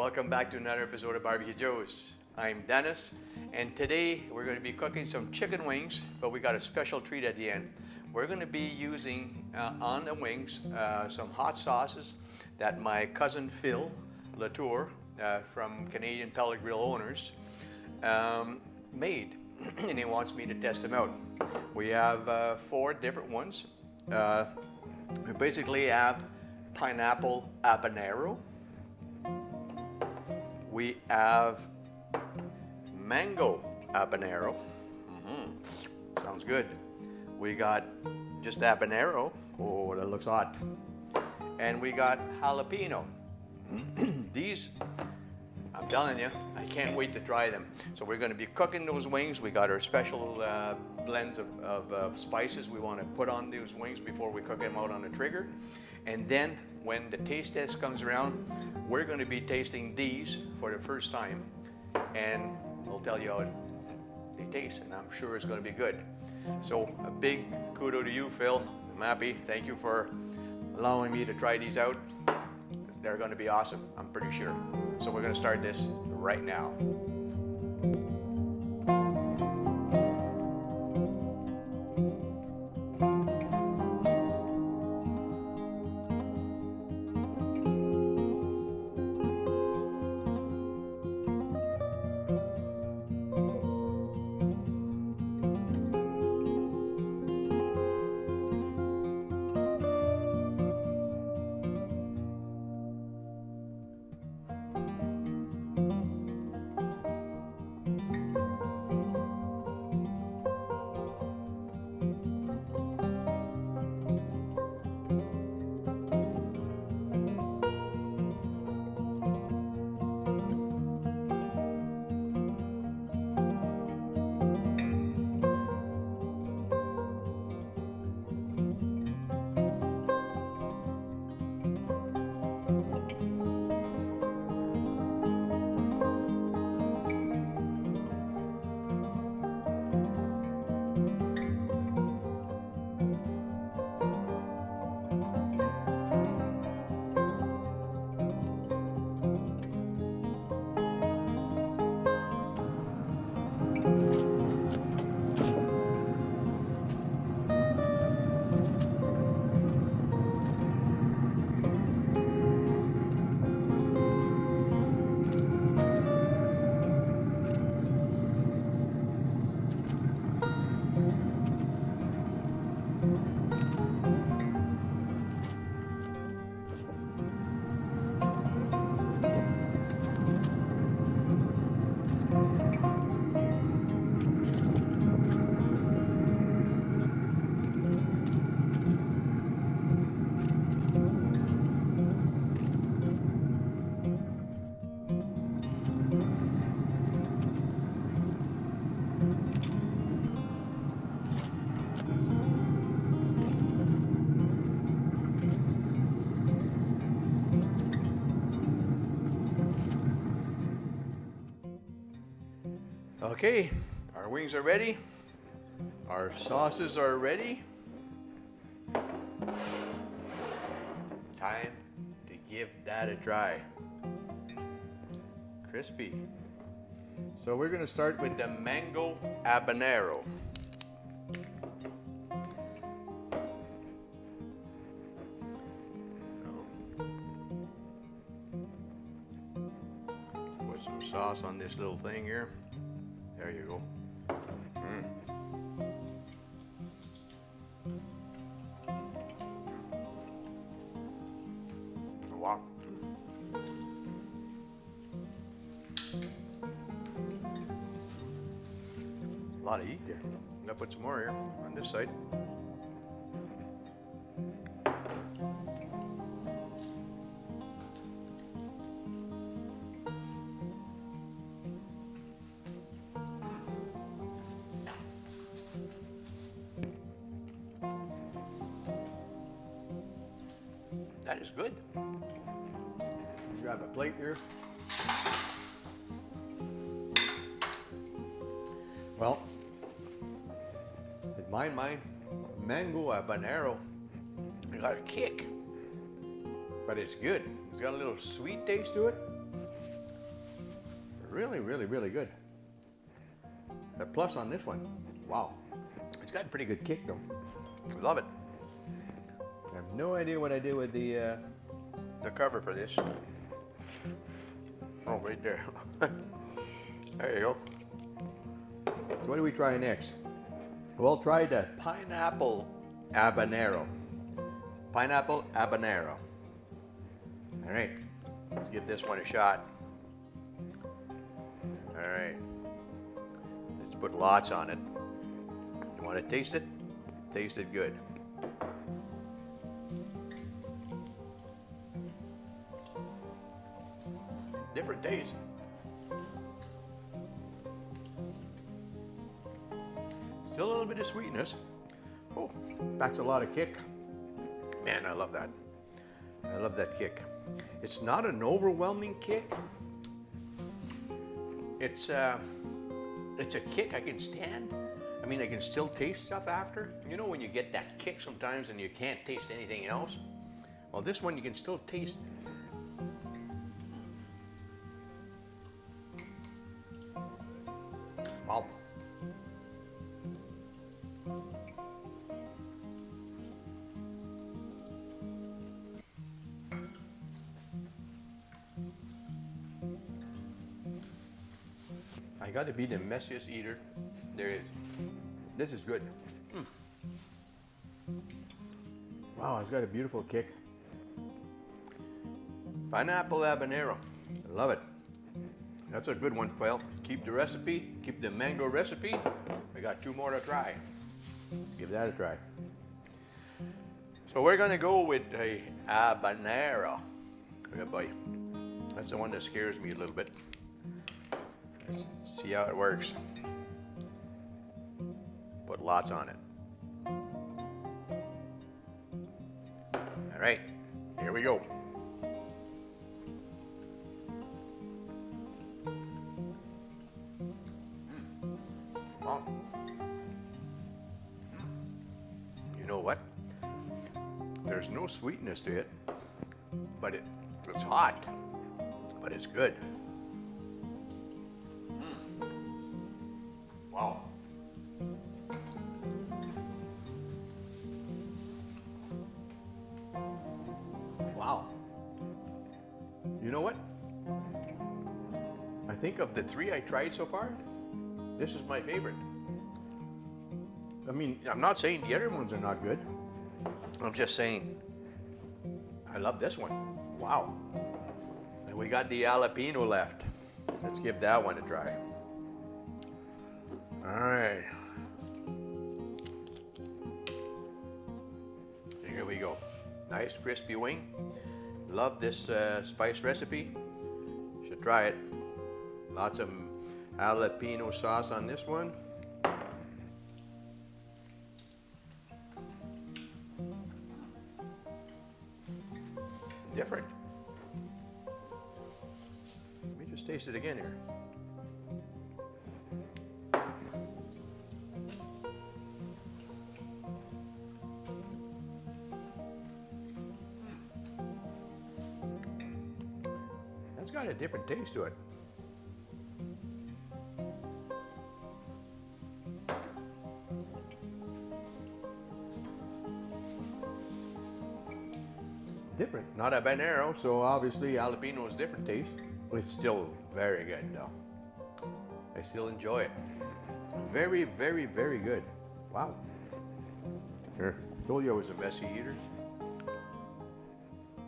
Welcome back to another episode of Barbecue Joe's. I'm Dennis, and today we're going to be cooking some chicken wings, but we got a special treat at the end. We're going to be using on the wings some hot sauces that my cousin Phil Latour from Canadian Pellet Grill Owners made, and he wants me to test them out. We have 4 different ones. We basically have pineapple habanero. We have mango habanero. Sounds good. We got just habanero. Oh, that looks hot. And we got jalapeno. These, I'm telling you, I can't wait to try them. So we're going to be cooking those wings. We got our special blends of spices we want to put on those wings before we cook them out on the Traeger. And then when the taste test comes around, we're going to be tasting these for the first time. And I'll tell you how they taste, and I'm sure it's going to be good. So a big kudo to you, Phil. I'm happy. Thank you for allowing me to try these out. They're going to be awesome, I'm pretty sure. So we're going to start this right now. Okay, our wings are ready. Our sauces are ready. Time to give that a try. Crispy. So we're going to start with the mango habanero. Put some sauce on this little thing here. There you go. Wow. A lot of heat there. I'm gonna put some more here on this side. That is good. Grab a plate here. Well, with my mango habanero, it got a kick, but it's good. It's got a little sweet taste to it. Really, really, really good. A plus on this one. Wow. It's got a pretty good kick though. Love it. I have no idea what I did with the cover for this. Oh, right there. There you go. So what do we try next? We'll try the pineapple habanero. Pineapple habanero. All right, let's give this one a shot. All right, let's put lots on it. You want to taste it? Taste it good. Different taste. Still a little bit of sweetness. Oh, packs a lot of kick. Man, I love that. I love that kick. It's not an overwhelming kick. It's a kick I can stand. I mean, I can still taste stuff after. You know when you get that kick sometimes and you can't taste anything else? Well, this one you can still taste. Wow. I got to be the messiest eater there is. This is good. Wow, it's got a beautiful kick. Pineapple habanero. I love it. That's a good one, Phil. Keep the recipe, keep the mango recipe. I got 2 more to try. Let's give that a try. So we're gonna go with a habanero. Yeah, boy. That's the one that scares me a little bit. Let's see how it works. Put lots on it. All right, here we go. Wow. You know what? There's no sweetness to it, but it's hot, but it's good. Wow. Wow. You know what? I think of the 3 I tried so far, this is my favorite. I mean, I'm not saying the other ones are not good. I'm just saying I love this one. Wow. And we got the jalapeno left. Let's give that one a try. All right. Here we go. Nice crispy wing. Love this spice recipe. Should try it. Lots of jalapeno sauce on this one. Different. Let me just taste it again here. That's got a different taste to it. Different, not habanero, so obviously jalapeno is different taste. It's still very good though. I still enjoy it. Very, very, very good. Wow. Here, told you I was a messy eater.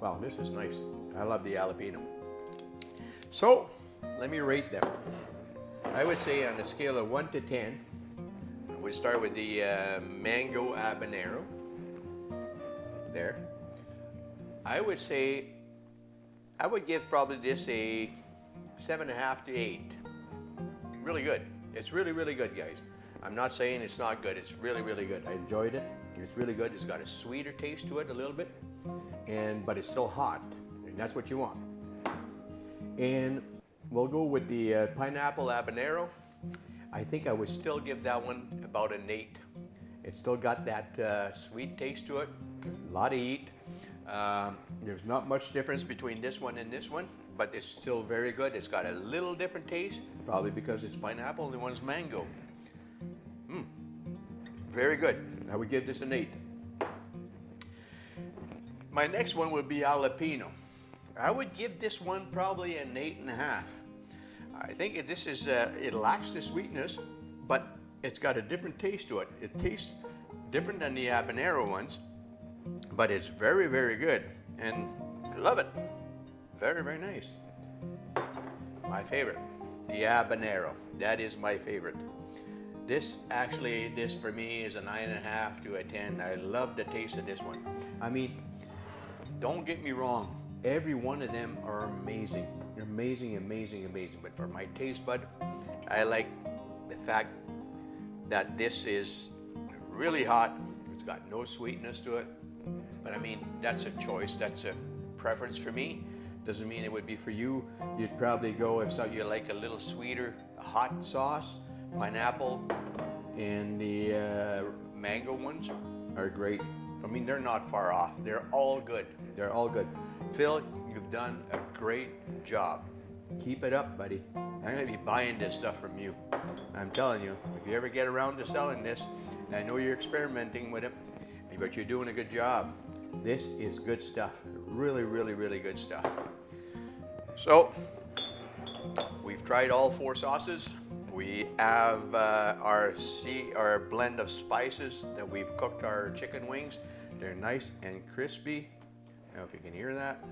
Wow, this is nice. I love the jalapeno. So, let me rate them. I would say on a scale of 1 to 10, we start with the mango habanero. There. I would say, I would give probably this a 7.5 to 8. Really good. It's really, really good, guys. I'm not saying it's not good. It's really, really good. I enjoyed it. It's really good. It's got a sweeter taste to it a little bit, but it's still hot, and that's what you want. And we'll go with the pineapple habanero. I think I would still give that one about an 8. It's still got that sweet taste to it. A lot of heat. There's not much difference between this one and this one. but it's still very good. It's got a little different taste, probably because it's pineapple and the one's mango. Very good. I would give this an 8. My next one would be jalapeno. I would give this one probably an 8.5. I think this is, it lacks the sweetness, but it's got a different taste to it. It tastes different than the habanero ones, but it's very, very good, and I love it. Very, very nice. My favorite, the habanero. That is my favorite. This for me is a 9.5 to a 10. I love the taste of this one. I mean, don't get me wrong. Every one of them are amazing. They're amazing, amazing, amazing. But for my taste bud, I like the fact that this is really hot. It's got no sweetness to it. But I mean, that's a choice. That's a preference for me. Doesn't mean it would be for you. You'd probably go if you like a little sweeter, hot sauce. Pineapple and the mango ones are great. I mean, they're not far off. They're all good. They're all good. Phil, you've done a great job. Keep it up, buddy. I'm going to be buying this stuff from you. I'm telling you, if you ever get around to selling this, I know you're experimenting with it, but you're doing a good job. This is good stuff. Really, really, really good stuff. So, we've tried all 4 sauces. We have our blend of spices that we've cooked our chicken wings. They're nice and crispy. I don't know if you can hear that.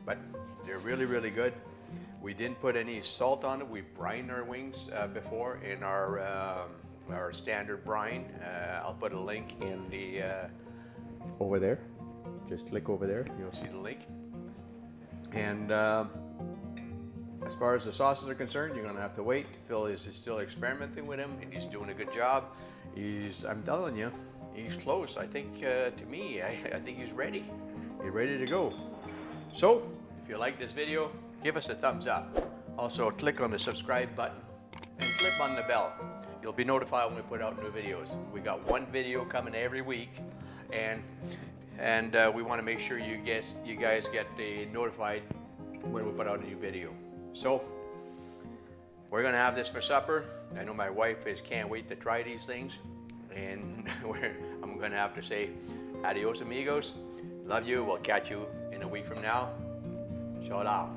But they're really, really good. We didn't put any salt on it. We brined our wings before in our standard brine. I'll put a link in the over there. Just click over there. You'll see the link. And as far as the sauces are concerned, you're going to have to wait. Phil is still experimenting with them, and he's doing a good job. I'm telling you, he's close. I think, to me, I think he's ready. He's ready to go. So, if you like this video, give us a thumbs up. Also, click on the subscribe button and click on the bell. You'll be notified when we put out new videos. We got 1 video coming every week, and we want to make sure you guys get notified when we put out a new video. So, we're going to have this for supper. I know my wife can't wait to try these things. And I'm going to have to say, adios amigos. Love you. We'll catch you in a week from now. Ciao.